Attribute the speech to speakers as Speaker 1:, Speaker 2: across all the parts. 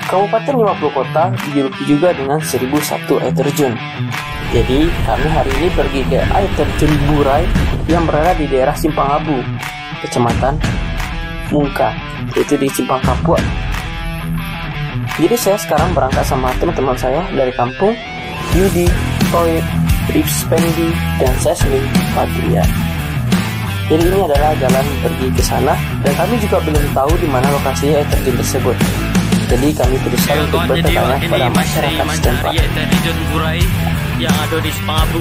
Speaker 1: Kabupaten 50 kota dijuluki juga dengan 1001 air terjun. Jadi kami hari ini pergi ke air terjun Burai yang berada di daerah Simpang Abu, Kecamatan Mungka, yaitu di Simpang Kapua. Jadi saya sekarang berangkat sama teman-teman saya dari kampung, Yudi, Toib, Rips Pendi, dan Sesmi Patria. Jadi ini adalah jalan pergi ke sana, dan kami juga belum tahu di mana lokasi air terjun tersebut. Jadi kami berusaha untuk bertanya kepada masyarakat setempat.
Speaker 2: Air terjun Burai yang ada di Simpang Abu.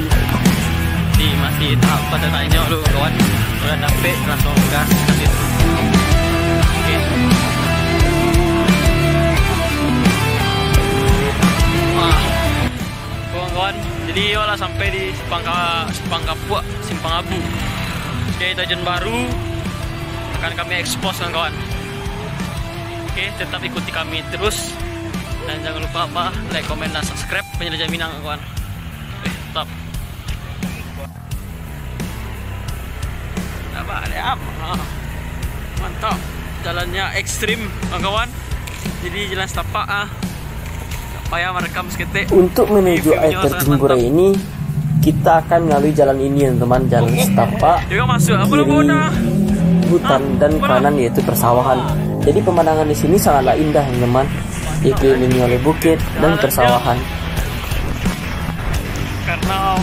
Speaker 2: Jadi masih tahap pada tanya dulu kawan. Sudah dapat langsung gas. Oke. Kawan-kawan, jadi yolah sampai di Simpang Kapua, Simpang Abu. Oke, terjun baru akan kami expose kawan-kawan. Oke, tetap ikuti kami terus. Dan jangan lupa like, komen, dan subscribe Penjelajah Minang kawan. Tetap. Mantap. Jalannya ekstrim kawan. Jadi jalan setapak tak payah merekam seketik.
Speaker 1: Untuk menuju air terjun Burai ini kita akan melalui jalan ini teman-teman, jalan setapak. Kiri hutan dan kanan yaitu persawahan. Jadi pemandangan di sini sangatlah indah teman-teman, dikelilingi oleh bukit dan persawahan.
Speaker 2: Karena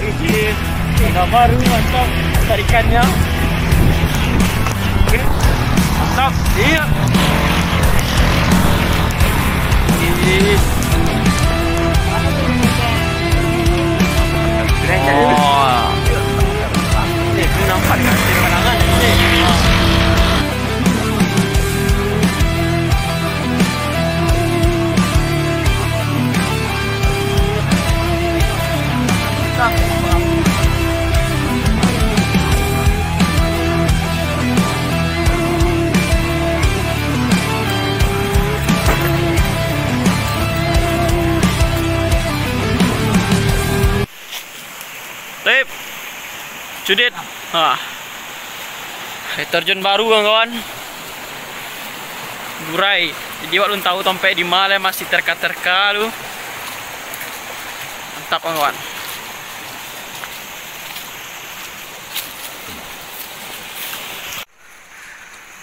Speaker 2: ini agak baru, mantap tarikannya. Mantap, iya. Oh, ini nampak kan pemandangan ini. Tip, Judit, air terjun baru kawan-kawan, Burai. Jadi wak belum tahu sampai di mana, masih terka-terka lu. Mantap kawan-kawan.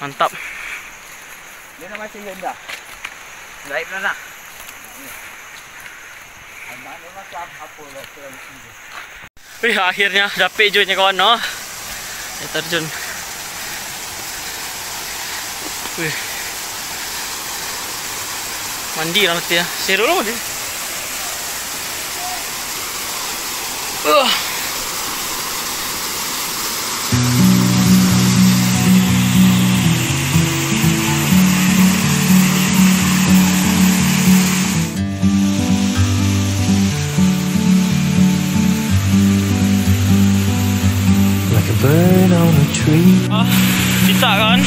Speaker 2: Mantap.
Speaker 3: Dia nama masih indah.
Speaker 2: Baik mana? Wih, akhirnya dapet juga kawan no. Air terjun. Wih. Mandi lah mesti ya. Seru loh dia.
Speaker 4: Bird on a tree.
Speaker 2: Bisa kan?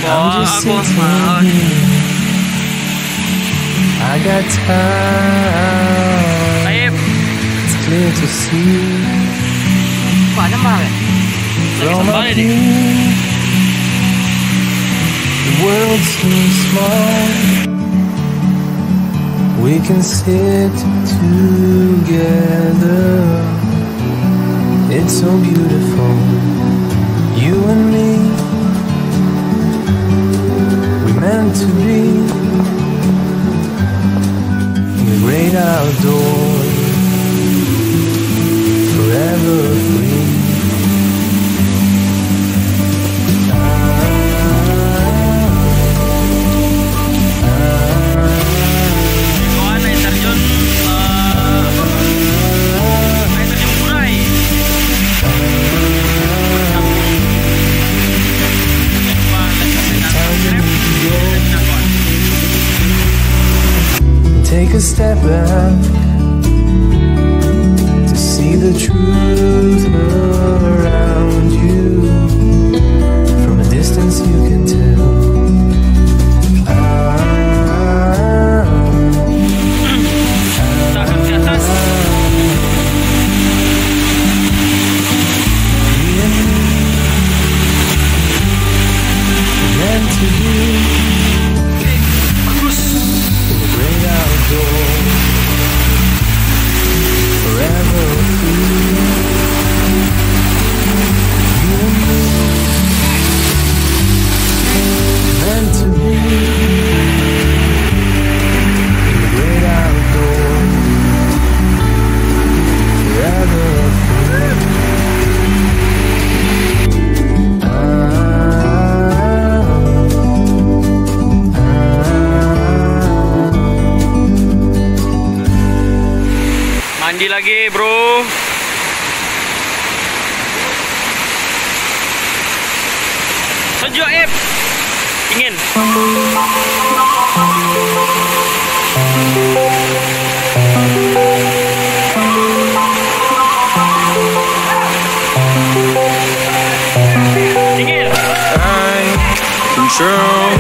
Speaker 4: I'm just sitting here. I got time.
Speaker 2: Aib.
Speaker 4: It's clear to see.
Speaker 2: Apa nama kan?
Speaker 4: From up here, the world seems small. We can sit together. It's so beautiful, you and me. We're meant to be in the great outdoors, forever free. Take a step back to see the truth around you. From a distance you can tell. Meant to be
Speaker 2: Joib ingin.
Speaker 4: Control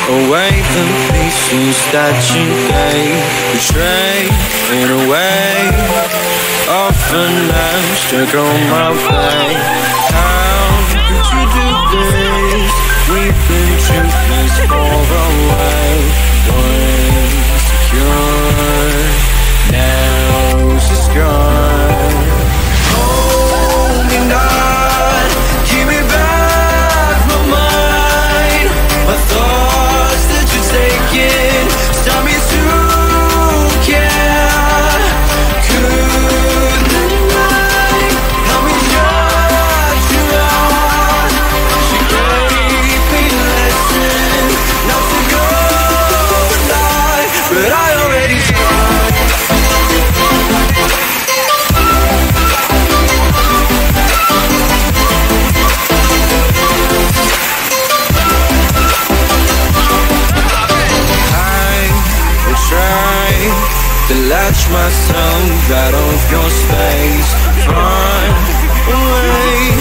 Speaker 4: away the pieces that you gave, betray in a way. Often I'm stuck on my way. How could you do this? We've been toothless for a while. Once secure, now it's gone. Hold me not, keep me back from mine. My thoughts that you're taking stop me to care. Could the night help me shut you out? She gave me a lesson not to go and die, but I already tried. To latch myself out of your space, far away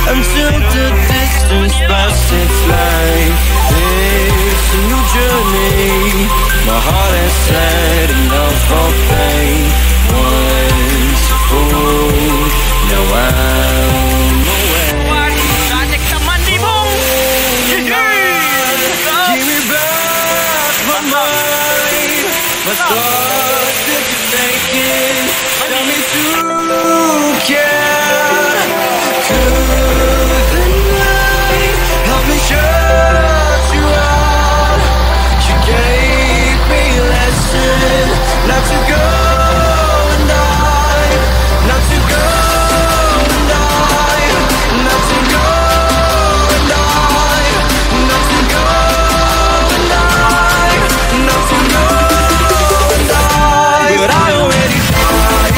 Speaker 4: until the distance passes flight. It's a new journey. My heart has had enough of pain. Once a fool, now I'm away. Give me back my mind. My thoughts that you're taking tell me to care. Could the night help me shut you out? She gave me a lesson not to go and die, not to go and die, not to go and die, not to go and die, not to go. But I already tried.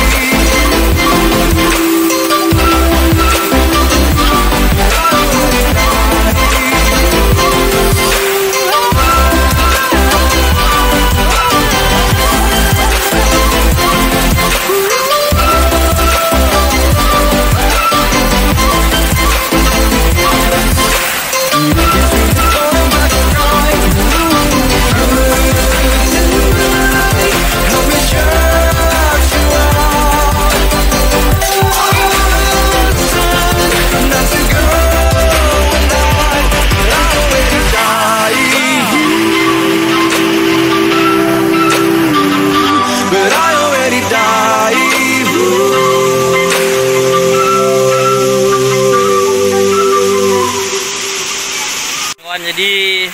Speaker 2: Jadi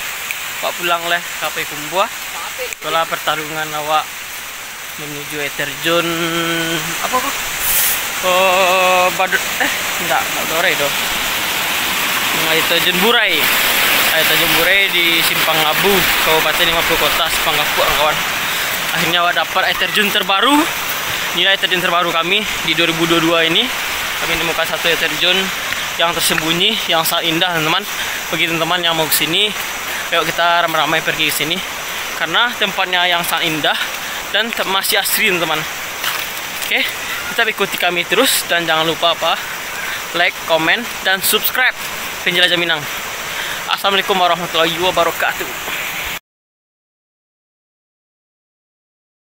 Speaker 2: Pak pulang leh kapai kumbuah setelah pertarungan awak menuju air terjun apa kok? Enggak dore do. Air terjun Burai. Air terjun Burai di Simpang Abu, Kabupaten 50 Kota, Simpang Kapuk kawan. Akhirnya awak dapat air terjun terbaru. Ini air terjun terbaru kami di 2022 ini. Kami menemukan satu air terjun yang tersembunyi, yang sangat indah teman-teman. Bagi teman-teman yang mau kesini, yuk kita ramai-ramai pergi ke sini karena tempatnya yang sangat indah dan masih asri teman-teman. Oke, kita ikuti kami terus dan jangan lupa like, komen, dan subscribe Penjelajah Minang. Assalamualaikum warahmatullahi wabarakatuh.